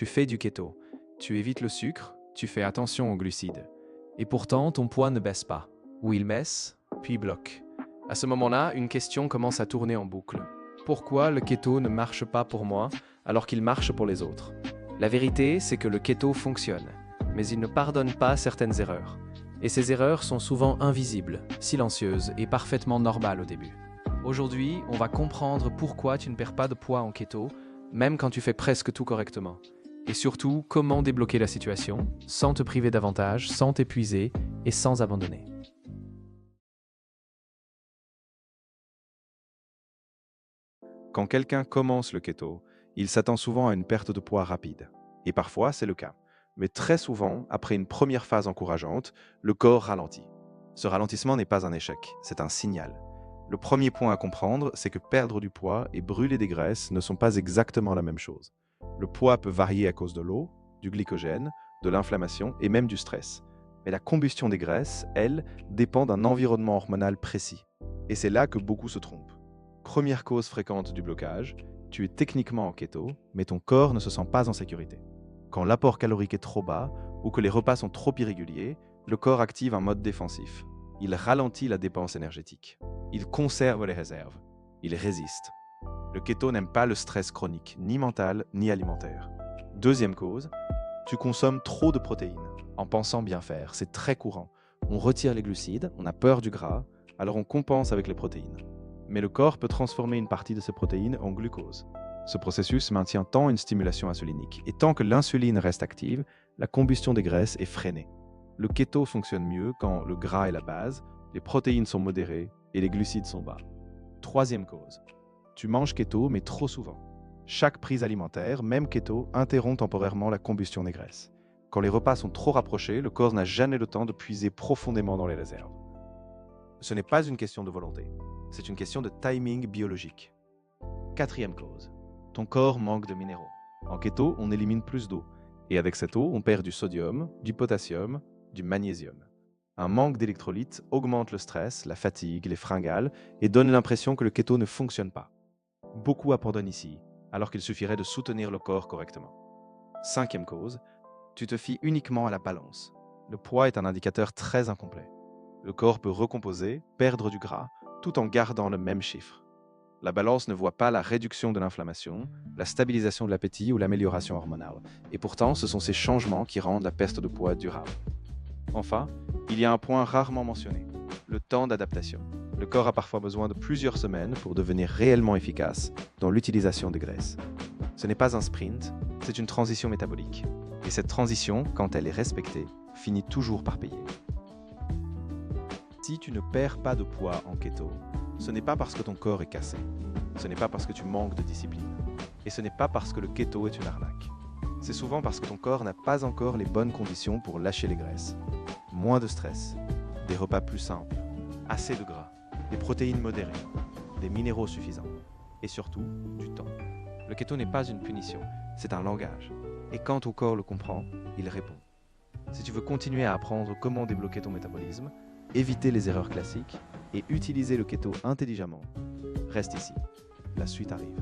Tu fais du keto, tu évites le sucre, tu fais attention aux glucides. Et pourtant, ton poids ne baisse pas. Ou il baisse, puis bloque. À ce moment-là, une question commence à tourner en boucle. Pourquoi le keto ne marche pas pour moi alors qu'il marche pour les autres? La vérité, c'est que le keto fonctionne, mais il ne pardonne pas certaines erreurs. Et ces erreurs sont souvent invisibles, silencieuses et parfaitement normales au début. Aujourd'hui, on va comprendre pourquoi tu ne perds pas de poids en keto, même quand tu fais presque tout correctement. Et surtout, comment débloquer la situation, sans te priver davantage, sans t'épuiser et sans abandonner. Quand quelqu'un commence le keto, il s'attend souvent à une perte de poids rapide. Et parfois, c'est le cas. Mais très souvent, après une première phase encourageante, le corps ralentit. Ce ralentissement n'est pas un échec, c'est un signal. Le premier point à comprendre, c'est que perdre du poids et brûler des graisses ne sont pas exactement la même chose. Le poids peut varier à cause de l'eau, du glycogène, de l'inflammation et même du stress. Mais la combustion des graisses, elle, dépend d'un environnement hormonal précis. Et c'est là que beaucoup se trompent. Première cause fréquente du blocage, tu es techniquement en keto, mais ton corps ne se sent pas en sécurité. Quand l'apport calorique est trop bas ou que les repas sont trop irréguliers, le corps active un mode défensif. Il ralentit la dépense énergétique. Il conserve les réserves. Il résiste. Le keto n'aime pas le stress chronique, ni mental, ni alimentaire. Deuxième cause, tu consommes trop de protéines. En pensant bien faire, c'est très courant. On retire les glucides, on a peur du gras, alors on compense avec les protéines. Mais le corps peut transformer une partie de ces protéines en glucose. Ce processus maintient tant une stimulation insulinique, et tant que l'insuline reste active, la combustion des graisses est freinée. Le keto fonctionne mieux quand le gras est la base, les protéines sont modérées et les glucides sont bas. Troisième cause, tu manges keto mais trop souvent. Chaque prise alimentaire, même keto, interrompt temporairement la combustion des graisses. Quand les repas sont trop rapprochés, le corps n'a jamais le temps de puiser profondément dans les réserves. Ce n'est pas une question de volonté, c'est une question de timing biologique. Quatrième cause, ton corps manque de minéraux. En keto, on élimine plus d'eau, et avec cette eau, on perd du sodium, du potassium, du magnésium. Un manque d'électrolytes augmente le stress, la fatigue, les fringales, et donne l'impression que le keto ne fonctionne pas. Beaucoup abandonnent ici, alors qu'il suffirait de soutenir le corps correctement. Cinquième cause, tu te fies uniquement à la balance. Le poids est un indicateur très incomplet. Le corps peut recomposer, perdre du gras, tout en gardant le même chiffre. La balance ne voit pas la réduction de l'inflammation, la stabilisation de l'appétit ou l'amélioration hormonale. Et pourtant, ce sont ces changements qui rendent la perte de poids durable. Enfin, il y a un point rarement mentionné, le temps d'adaptation. Le corps a parfois besoin de plusieurs semaines pour devenir réellement efficace dans l'utilisation des graisses. Ce n'est pas un sprint, c'est une transition métabolique. Et cette transition, quand elle est respectée, finit toujours par payer. Si tu ne perds pas de poids en keto, ce n'est pas parce que ton corps est cassé. Ce n'est pas parce que tu manques de discipline. Et ce n'est pas parce que le keto est une arnaque. C'est souvent parce que ton corps n'a pas encore les bonnes conditions pour lâcher les graisses. Moins de stress, des repas plus simples, assez de gras, des protéines modérées, des minéraux suffisants et surtout du temps. Le keto n'est pas une punition, c'est un langage. Et quand ton corps le comprend, il répond. Si tu veux continuer à apprendre comment débloquer ton métabolisme, éviter les erreurs classiques et utiliser le keto intelligemment, reste ici. La suite arrive.